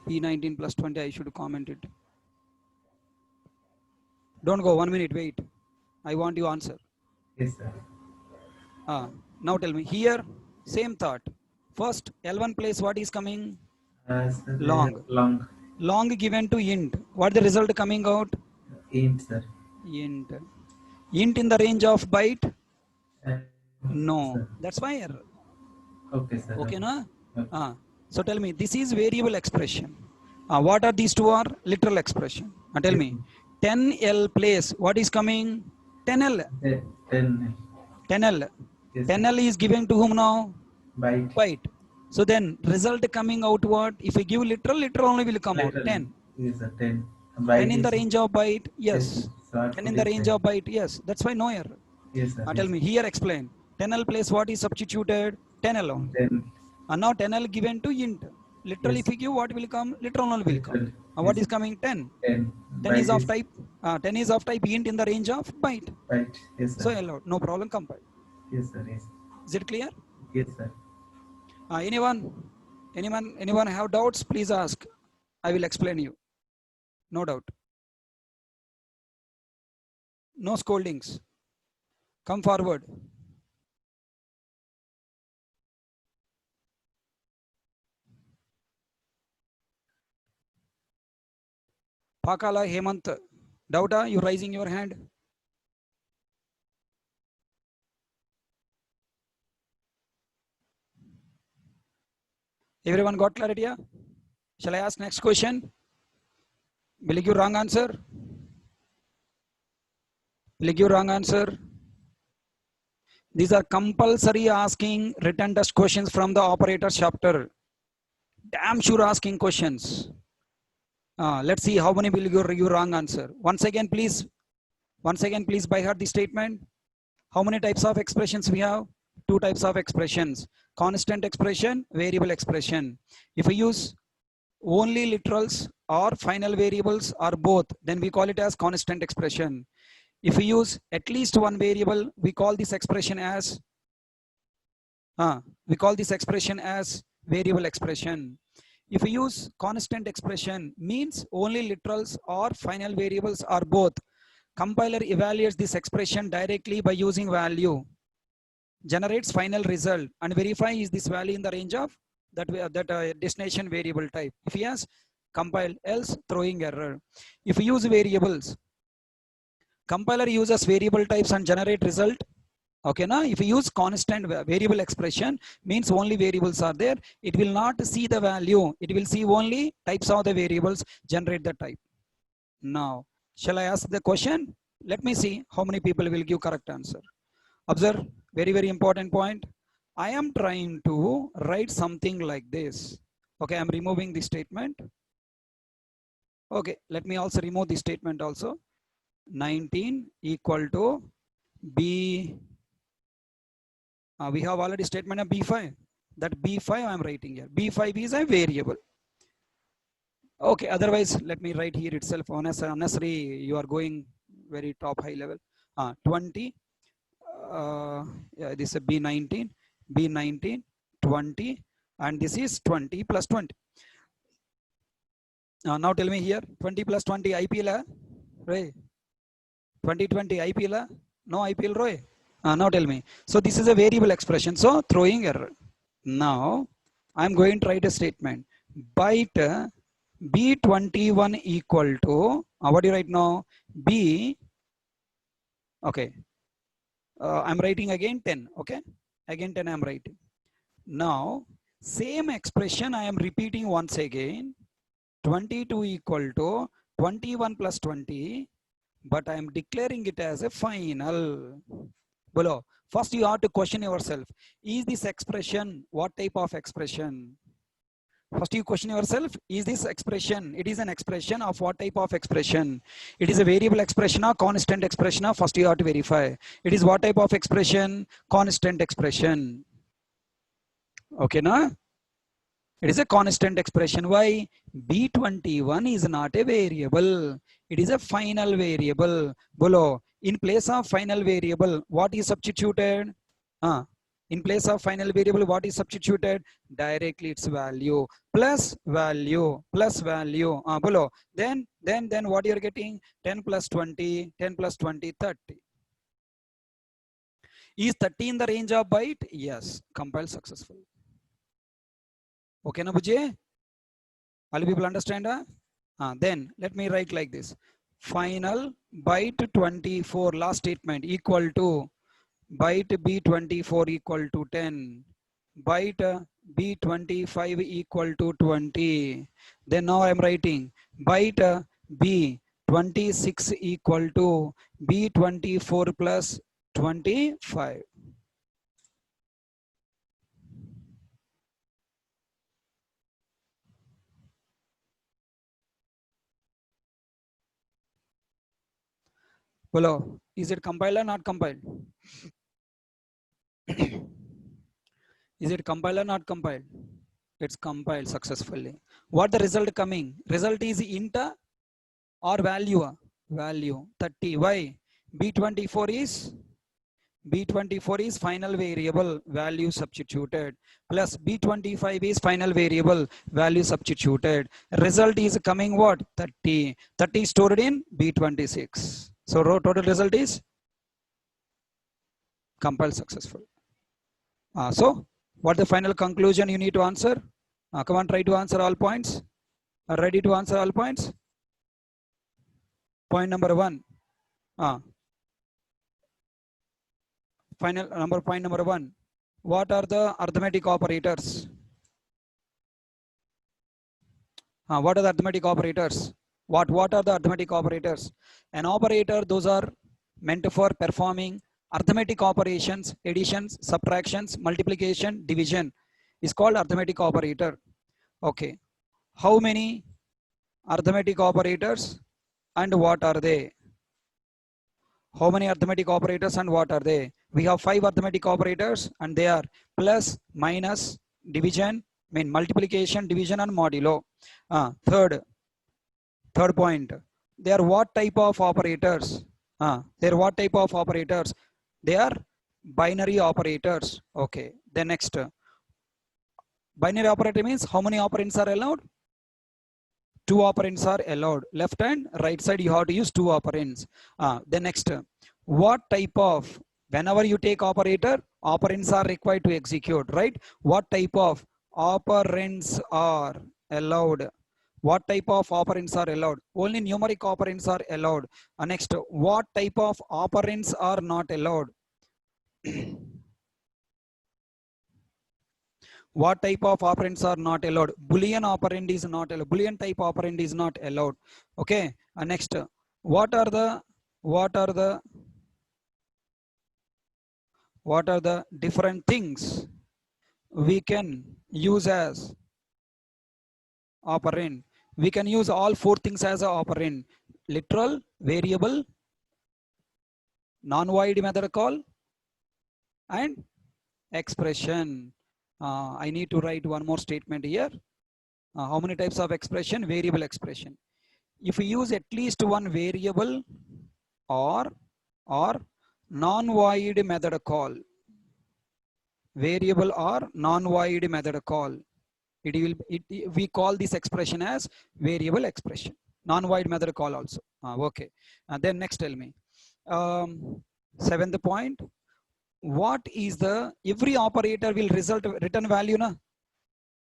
P19 plus 20, I should comment it. Don't go, 1 minute, wait. I want you answer. Yes, sir. Now tell me, here, same thought. First, L1 place, what is coming? Sir, Long. Long. Long given to int. What the result coming out? Int, sir. Int. Int in the range of byte? Uh, No. Sir. That's why error. Okay, sir. Okay, na? Okay. So tell me, this is variable expression. What are these two are? Literal expression. Tell me, 10L place, what is coming? 10L. 10. 10L. Yes, 10L is given to whom now? byte. Byte. So then result coming out what? If we give literal only will come out. 10. Yes, sir. 10. 10 in the range of byte? Yes. So 10 in the range of byte? Yes. That's why no error. Yes, sir. Tell me, here explain. 10L place what is substituted? 10L only. 10. And now 10L given to int. Literally, Yes. if you give, what will come? Literal only will come. Literal. What Yes. is coming? 10. 10. 10 is Byte of type. 10 is of type int in the range of byte. byte. Yes, sir. So allowed. No problem. Compile. Yes, sir. Yes. Is it clear? Yes, sir. Anyone have doubts? Please ask. I will explain you. No doubt. No scoldings. Come forward. Pakala Hemant. Doubta, you raising your hand? Everyone got clarity? Yeah? Shall I ask next question? Will you give wrong answer? Will you give wrong answer? These are compulsory asking written test questions from the operators chapter. Damn sure asking questions. Let's see how many will give wrong answer. Once again, please by heart the statement. How many types of expressions we have? Two types of expressions. Constant expression, variable expression. If we use only literals or final variables or both, then we call it as constant expression. If we use at least one variable, we call this expression as variable expression. If we use constant expression, means only literals or final variables or both. Compiler evaluates this expression directly by using value, generates final result, and verify is this value in the range of that destination variable type. If yes, compile, else throwing error. If we use variables, compiler uses variable types and generate result. Okay, now if we use constant variable expression, means only variables are there. It will not see the value. It will see only types of the variables, generate the type. Now, shall I ask the question? Let me see how many people will give correct answer. Observe, very, very important point. I am trying to write something like this. Okay, I'm removing the statement. Okay, let me also remove the statement also. 19 equal to B. We have already statement of B5. That B5 I'm writing here. B5 is a variable. Okay, otherwise let me write here itself. Unnecessary, you are going very top high level. 20. Yeah, this is B19, 20, and this is 20 plus 20. Now tell me here, 20 plus 20 IPL, right? 2020 IPL, no IPL, Roy. Now tell me. So this is a variable expression. So throwing error. Now I'm going to write a statement. Byte B21 equal to, what do you write now? B, okay. I'm writing again 10, okay? Again 10 I'm writing. Now, same expression I am repeating once again. 22 equal to 21 plus 20, but I am declaring it as a final. Below. First you have to question yourself. Is this expression, what type of expression? First you question yourself, is this expression, it is an expression of what type of expression? It is a variable expression or constant expression? First you have to verify. It is what type of expression? Constant expression. Okay, na? It is a constant expression. Why? B21 is not a variable. It is a final variable. Bolo, in place of final variable, what is substituted? In place of final variable, what is substituted? Directly its value plus value plus value. Bolo. Then what you are getting? 10 plus 20, 10 plus 20, 30. Is 30 in the range of byte? Yes. Compile successful. Okay, na Bujye? All people understand? Then let me write like this. Final byte 24 last statement equal to byte B24 equal to 10. Byte B25 equal to 20. Then now I am writing byte B26 equal to B24 plus 25. Hello, is it compiled or not compiled? Is it compiled or not compiled? It's compiled successfully. What the result coming? Result is int or value? Value 30. Why? B24 is final variable, value substituted, plus B25 is final variable, value substituted. Result is coming what? 30. 30 stored in B26. So total result is compiled successful. So what the final conclusion you need to answer? Come on, try to answer all points. Ready to answer all points? Point number 1. Point number 1. What are the arithmetic operators? What are the arithmetic operators? What are the arithmetic operators? An operator, those are meant for performing arithmetic operations, additions, subtractions, multiplication, division is called arithmetic operator. Okay. How many arithmetic operators and what are they? How many arithmetic operators and what are they? We have 5 arithmetic operators and they are plus, minus, division, multiplication, division and modulo. Third point, they are what type of operators? They are what type of operators? They are binary operators. Okay. Then next, binary operator means how many operands are allowed? 2 operands are allowed. Left and right side you have to use 2 operands. Then next, what type of, whenever you take operator, operands are required to execute, right? What type of operands are allowed? What type of operands are allowed? Only numeric operands are allowed. Next, what type of operands are not allowed? What type of operands are not allowed? Boolean operand is not allowed. Boolean type operand is not allowed. Okay. Next, what are the different things we can use as operand? We can use all 4 things as a operand: literal, variable, non-void method call, and expression. I need to write one more statement here. How many types of expression? Variable expression. If we use at least one variable or non-void method call, variable or non-void method call, we call this expression as variable expression. Non-void method call also. Okay. Then next, tell me. 7th point. What is the, every operator will result return value, na?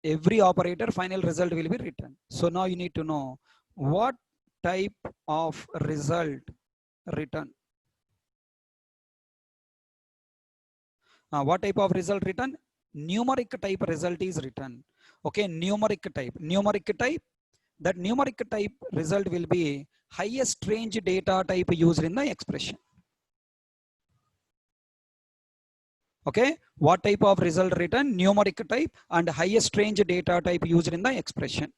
Every operator final result will be written. So now you need to know what type of result return. What type of result written? Numeric type result is written. Okay, numeric type. That numeric type result will be highest range data type used in the expression. Okay, what type of result written? Numeric type and highest range data type used in the expression.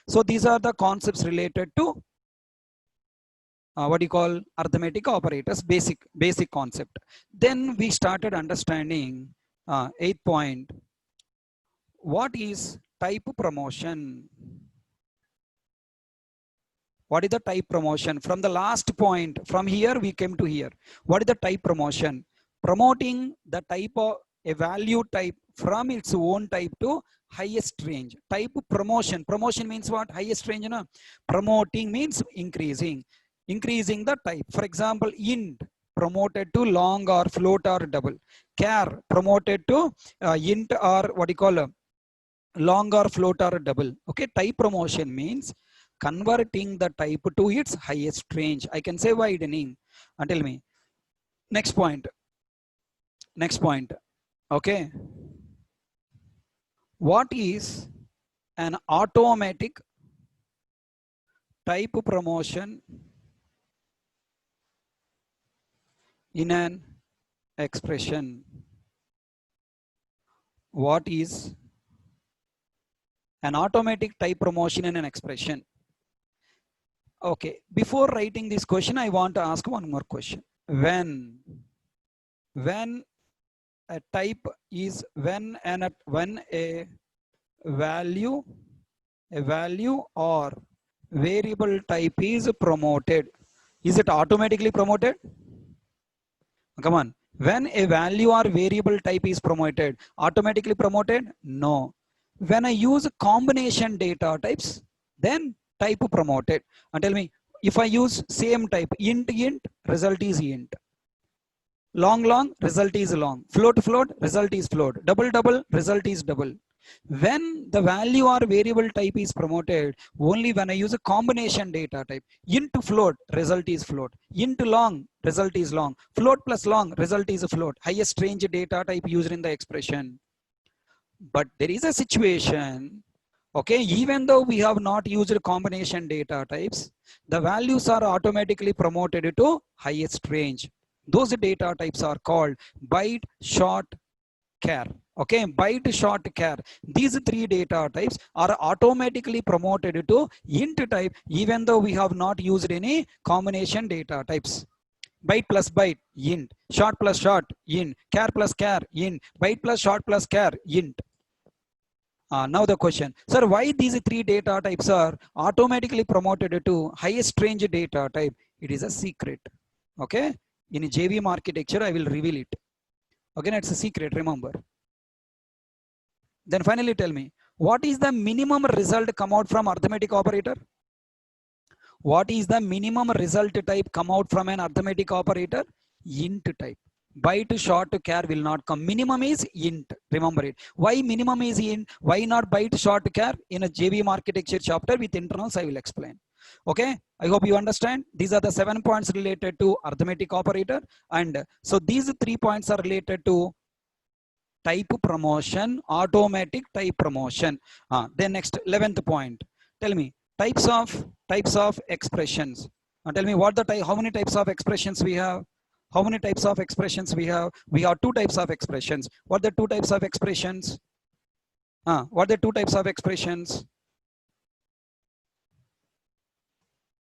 So these are the concepts related to what you call arithmetic operators, basic concept. Then we started understanding 8th point. what is type promotion? What is the type promotion? From the last point, from here we came to here. What is the type promotion? Promoting the type of a value type from its own type to highest range. Type promotion. Promotion means what? Highest range. No? Promoting means increasing. Increasing the type. For example, int promoted to long or float or double. Char promoted to int or what do you call long or float or double. Okay, type promotion means converting the type to its highest range. I can say widening. And tell me. Next point. Next point. Okay. What is an automatic type promotion in an expression? What is an automatic type promotion in an expression? Okay, before writing this question, I want to ask one more question. When a type is when a value or variable type is promoted, is it automatically promoted? Come on. When a value or variable type is promoted, automatically promoted? No. When I use combination data types, then type promoted. And tell me, if I use same type, int, result is int. Long, result is long. Float, result is float. Double, result is double. When the value or variable type is promoted, only when I use a combination data type. Int float, result is float. Int long, result is long. Float plus long, result is a float. Highest range data type used in the expression. But there is a situation, okay, even though we have not used combination data types, the values are automatically promoted to highest range. Those data types are called byte, short, char. Okay, byte, short, char. These three data types are automatically promoted to int type, even though we have not used any combination data types. Byte plus byte, int. Short plus short, int. Char plus char, int. Byte plus short plus char, int. Now the question, sir, why these three data types are automatically promoted to highest range data type? It is a secret. Okay, in JVM architecture, I will reveal it. Again, it's a secret, remember. Then finally tell me, what is the minimum result come out from arithmetic operator? What is the minimum result type come out from an arithmetic operator? Int type. Byte, short, char will not come. Minimum is int. Remember it. Why minimum is int? Why not byte, short, char? In a JVM architecture chapter with internals, I will explain. Okay. I hope you understand. These are the 7 points related to arithmetic operator. And so these 3 points are related to type promotion, automatic type promotion. Then next 11th point. Tell me types of expressions. Tell me what the type, how many types of expressions we have? How many types of expressions we have? We have 2 types of expressions. What are the 2 types of expressions? What are the 2 types of expressions?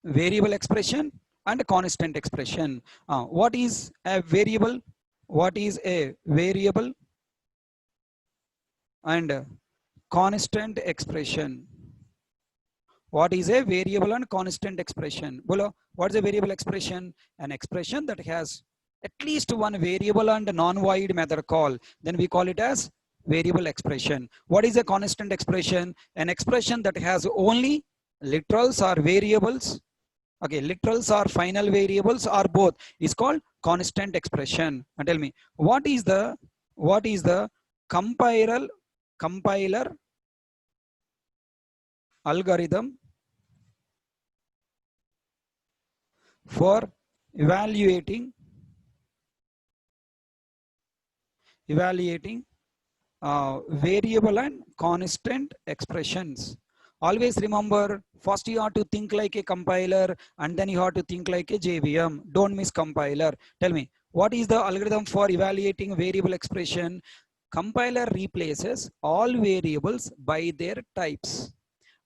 Variable expression and constant expression. What is a variable? What is a variable and constant expression? What is a variable and constant expression? Bolo, what is a variable expression? An expression that has at least one variable and non-void method call. Then we call it as variable expression. What is a constant expression? An expression that has only literals or variables. Okay, literals or final variables or both is called constant expression. And tell me, what is the compiler algorithm for evaluating variable and constant expressions? Always remember, first you have to think like a compiler and then you have to think like a JVM. Don't miss compiler. Tell me, what is the algorithm for evaluating variable expression? Compiler replaces all variables by their types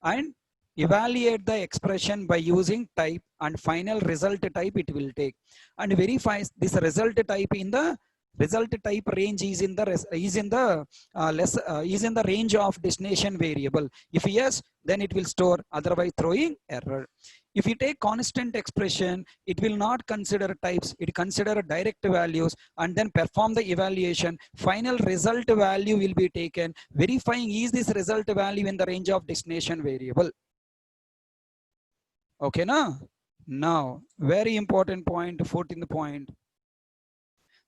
and evaluate the expression by using type and final result type it will take and verifies this result type in the result type range is in the is in the range of destination variable. If yes, then it will store, otherwise throwing error. If you take constant expression, it will not consider types, it consider direct values and then perform the evaluation. Final result value will be taken, verifying is this result value in the range of destination variable. Okay, now very important point, 14th point.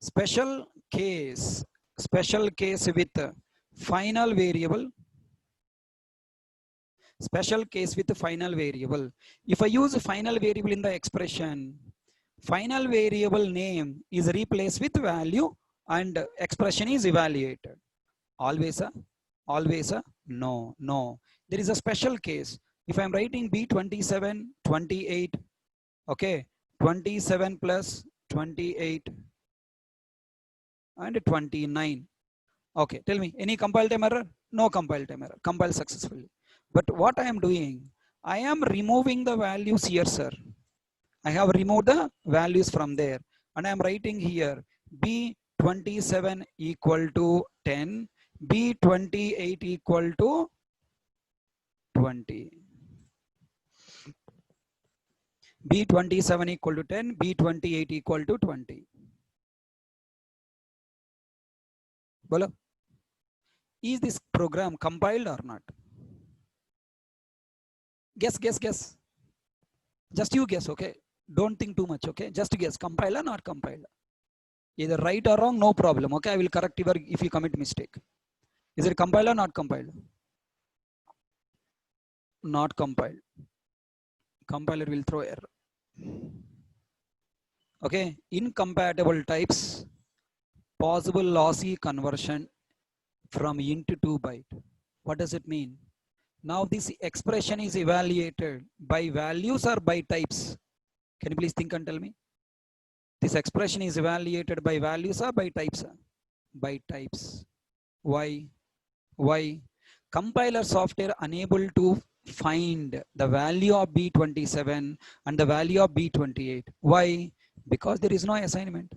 Special case with final variable. Special case with final variable. If I use final variable in the expression, final variable name is replaced with value and expression is evaluated. Always no. There is a special case. If I'm writing B27, 28, okay, 27 plus 28 and 29. Okay, tell me, any compile time error? No compile time error, compile successfully. But what I am doing, I am removing the values here, sir. I have removed the values from there and I am writing here B27 equal to 10, B28 equal to 20. B27 equal to 10, B28 equal to 20. Bolo. Is this program compiled or not? Guess. Just you guess, okay? Don't think too much, okay? Just guess, compiled or not compiled? Either right or wrong, no problem, okay? I will correct you if you commit mistake. Is it compiled or not compiled? Not compiled. Compiler will throw error. Okay, incompatible types, possible lossy conversion from int to byte. What does it mean? Now this expression is evaluated by values or by types? Can you please think and tell me? This expression is evaluated by values or by types? By types. Why? Compiler software unable to find the value of B27 and the value of B28. Why? Because there is no assignment.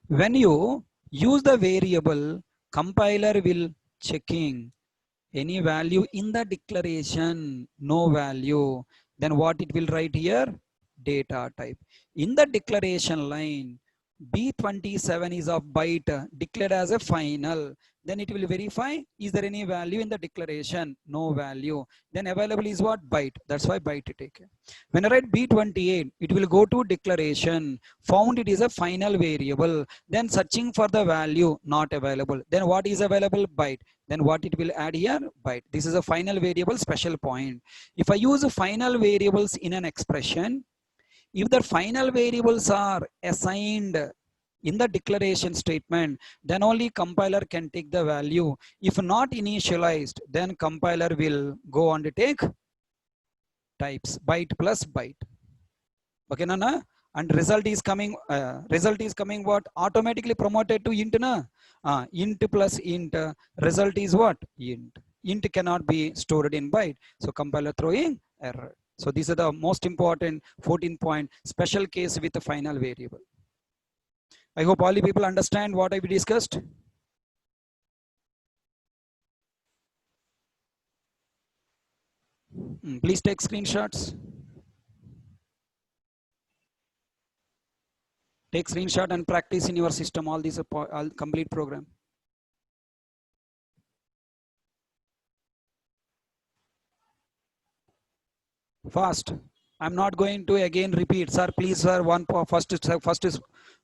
When you use the variable, compiler will checking any value in the declaration, no value, then what it will write here? Data type. In the declaration line, B27 is of byte declared as a final. Then it will verify, is there any value in the declaration? No value. Then available is what? Byte. That's why byte taken. When I write B28, it will go to declaration. Found it is a final variable. Then searching for the value, not available. Then what is available? Byte. Then what it will add here? Byte. This is a final variable special point. If I use final variables in an expression, if the final variables are assigned in the declaration statement, then only compiler can take the value. If not initialized, then compiler will go on to take types, byte plus byte. Okay, Nana? And result is coming what? Automatically promoted to int, na? Int plus int, result is what? Int. Int cannot be stored in byte. So compiler throwing error. So these are the most important 14 point special case with the final variable. I hope all you people understand what I discussed. Please take screenshots. Take screenshot and practice in your system all these all complete program. Fast. I'm not going to again repeat, sir. Please, sir. First is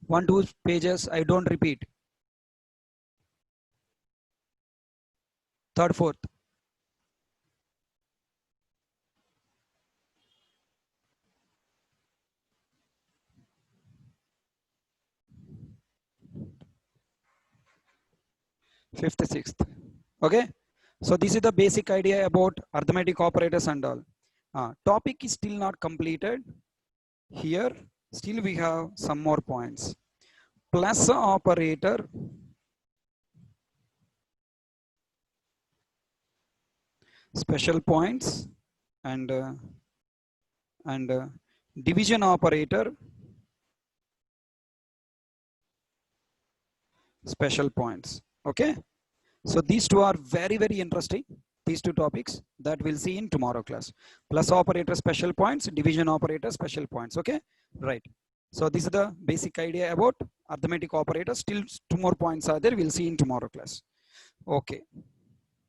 1-2 pages. I don't repeat. Third, fourth. Fifth, sixth. Okay. So this is the basic idea about arithmetic operators and all. Topic is still not completed. Here, still we have some more points. Plus operator, special points, and division operator, special points. Okay. So these two are very, very interesting. These two topics that we'll see in tomorrow class. Plus operator special points, division operator special points. Okay. Right. So this is the basic idea about arithmetic operators. Still two more points are there. We'll see in tomorrow class. Okay.